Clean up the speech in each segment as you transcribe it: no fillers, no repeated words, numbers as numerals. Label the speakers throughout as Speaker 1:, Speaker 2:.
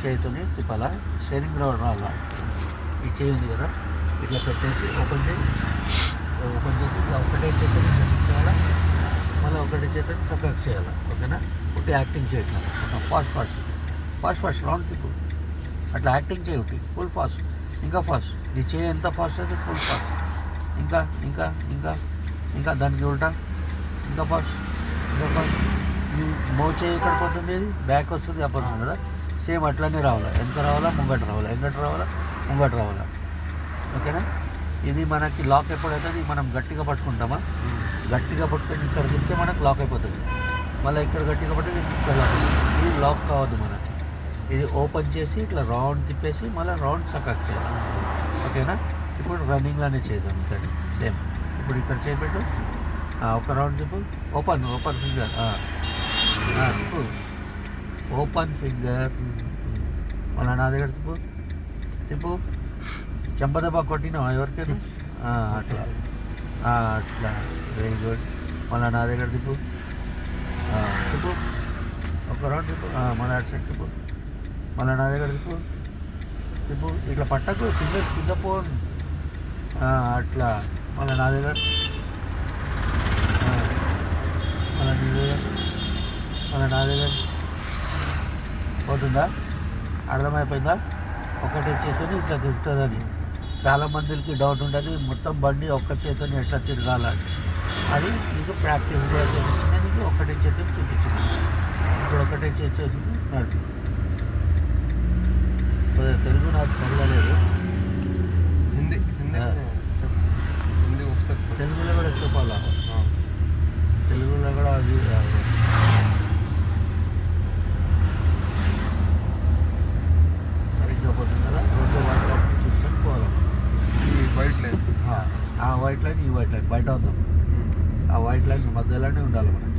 Speaker 1: చేతితోని తిప్పాలా. Steering రావాలా. ఈ చేయి ఉంది కదా, ఇట్లా పెట్టేసి ఓపెన్ చేసి ఇట్లా ఒకటే చేతిని చేయాలా, మళ్ళీ ఒకటే చేతిని చక్కగా చేయాలి. ఓకేనా? ఒకటి యాక్టింగ్ చేయట్లేదు మొత్తం ఫాస్ట్ రౌండ్ తిప్పు. అట్లా యాక్టింగ్ చేయి ఒకటి ఫుల్ ఫాస్ట్, ఇంకా ఫాస్ట్. నీ చేయి ఎంత ఫాస్ట్ అయితే ఫుల్ ఫాస్ట్. ఇంకా ఇంకా ఇంకా ఇంకా దానికి ఉల్టా, ఇంకా ఫాస్ట్. ఈ చేయి ఇక్కడ పోతుంది, బ్యాక్ వస్తుంది, అప్పొస్తుంది కదా. సేమ్ అట్లనే రావాలా. ఎంత రావాలా, ముంగట రావాలా. ఓకేనా? ఇది మనకి లాక్ ఎప్పుడవుతుంది, మనం గట్టిగా పట్టుకుంటామా, గట్టిగా పట్టుకొని ఇక్కడ తిప్పితే మనకు లాక్ అయిపోతుంది. మళ్ళీ ఇక్కడ గట్టిగా పట్టి ఇక్కడ లాక్ అవుతుంది. ఇది లాక్ కావద్దు మనకి. ఇది ఓపెన్ చేసి ఇట్లా రౌండ్ తిప్పేసి మళ్ళీ రౌండ్ సకాక్ చేయాలి. ఓకేనా? ఇప్పుడు రన్నింగ్లోనే చేద్దాం. ఇక్కడ సేమ్. ఇప్పుడు ఇక్కడ చేపెట్టు, ఒక రౌండ్ తిప్పు. ఓపెన్ ఫింగర్ తిప్పు. Open finger. మళ్ళీ నా దగ్గర తిప్పు. చెంపదెబ్బ కొట్టినావా ఎవరికైనా? అట్లా వెరీ గుడ్. మళ్ళీ నా దగ్గర తిప్పు. ఒక రౌండ్ తిప్పు. మళ్ళీ అటు సైడ్ తిప్పు. మళ్ళీ నా దగ్గర తిప్పు. ఇట్లా పట్టకు, ఫింగర్స్ కింద పోను. అట్లా. మళ్ళీ నా దగ్గర, మళ్ళీ నా దగ్గర పోతుందా? అర్థమైపోయిందా? ఒకటే చేతిని ఇట్లా తిరుగుతుందని. చాలామందికి డౌట్ ఉంటుంది, మొత్తం బండి ఒక్క చేతిని ఎట్లా తిరగాలని. అది నీకు ప్రాక్టీస్ చేయించిన, నీకు ఒకటే చేతిని చూపించింది. ఇప్పుడు ఒకటే చేసేసింది నడిపి. తెలుగు నాకు చదవలేదు, హిందీ వస్తుంది. తెలుగులో కూడా చెప్పాలా? తెలుగులో కూడా అది సరిగ్గా పోతుంది కదా. 2 వైట్ లైన్ చూసుకొని పోవాలి. ఈ వైట్ లైన్, ఆ వైట్ లైన్, ఈ వైట్ లైన్ బయట ఉందాం. ఆ వైట్ లైన్ మధ్యలోనే ఉండాలి మనకి.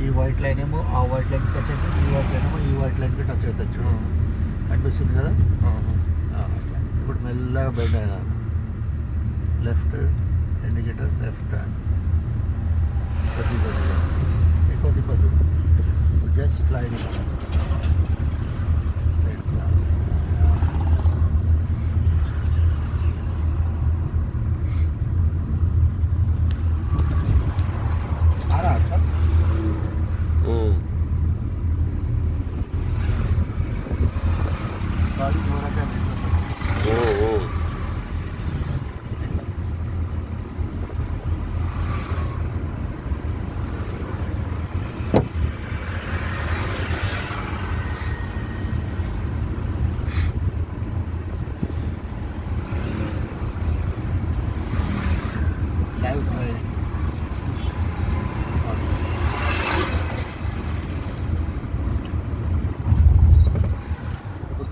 Speaker 1: ఈ వైట్ లైన్ ఏమో ఆ వైట్ లైన్కి టచ్ అవుతుంది, ఈ వైట్ లైన్ ఏమో ఈ వైట్ లైన్కి టచ్ అవుతుంది. కనిపిస్తుంది కదా? ఇప్పుడు మెల్లగా బయట లెఫ్ట్ ఇండికేటర్, లెఫ్ట్ హ్యాండ్ కొద్దిగా ఎక్కువ తిప్పదు. Just sliding.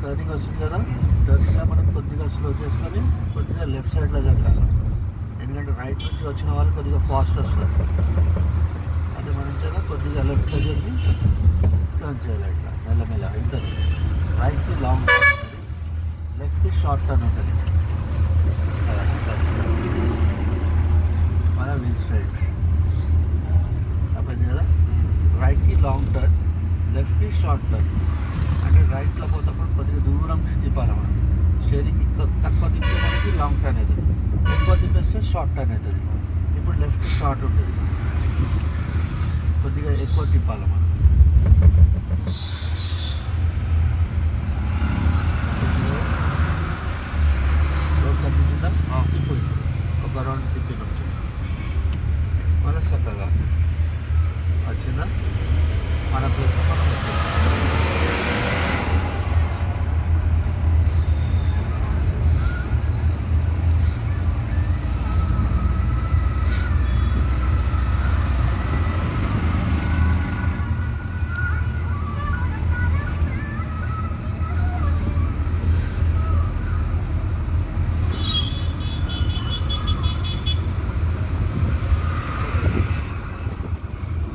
Speaker 1: టర్నింగ్ వస్తుంది కదా, టర్నింగ్లో మనం కొద్దిగా స్లో చేసుకొని కొద్దిగా లెఫ్ట్ సైడ్లో జరగాలి. ఎందుకంటే రైట్ నుంచి వచ్చిన వాళ్ళు కొద్దిగా ఫాస్ట్ వస్తారు. అది మనం చాలా కొద్దిగా లెఫ్ట్లో జరిగి టర్న్ చేయాలి. ఇట్లా మెల్లమెల్ల ఉంటుంది. రైట్కి లాంగ్ టర్న్ ఉంటుంది, లెఫ్ట్కి షార్ట్ టర్న్ ఉంటుంది. మన వీల్ స్ట్రైట్ అర్థమైంది కదా. రైట్కి లాంగ్ టర్న్, లెఫ్ట్కి షార్ట్ టర్న్. అంటే రైట్లో పోతప్పుడు కొద్దిగా దూరం తిప్పాలి మనం. స్టీరింగ్ తక్కువ తిప్పే మనకి లాంగ్ టర్న్ అవుతుంది, ఎక్కువ తిప్పేస్తే షార్ట్ టర్న్ అవుతుంది. ఇప్పుడు లెఫ్ట్ షార్ట్ ఉంటుంది, కొద్దిగా ఎక్కువ తిప్పాలి మనం. రోడ్ కనిపించిందా? తిప్పు. ఒక రౌండ్ తిప్పినాం, మళ్ళీ చక్కగా వచ్చిందా మన ప్లేస్లో మనం వచ్చింది.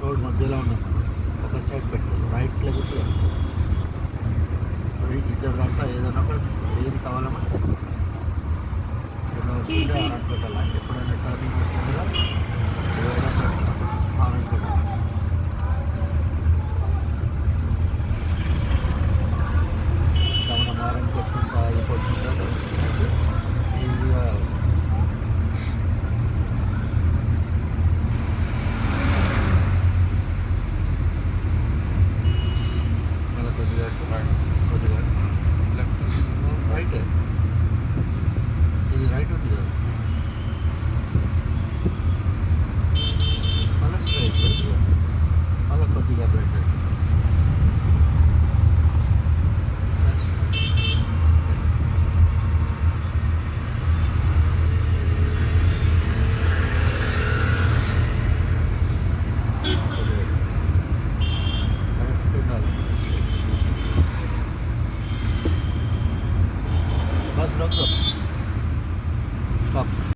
Speaker 1: రోడ్ మధ్యలో ఉన్నాం, ఒక సైడ్ పెట్టు, రైట్ లేకపోతే ఇద్దరు దాంట్లో ఏదైనా ఒక ఏది కావాలన్నా ఇలా వస్తుంటే హారన్ పెట్టాలి. ఎప్పుడైనా టర్నింగ్ వస్తుంది కదా, ఏదైనా హారన్ పెట్టాలి.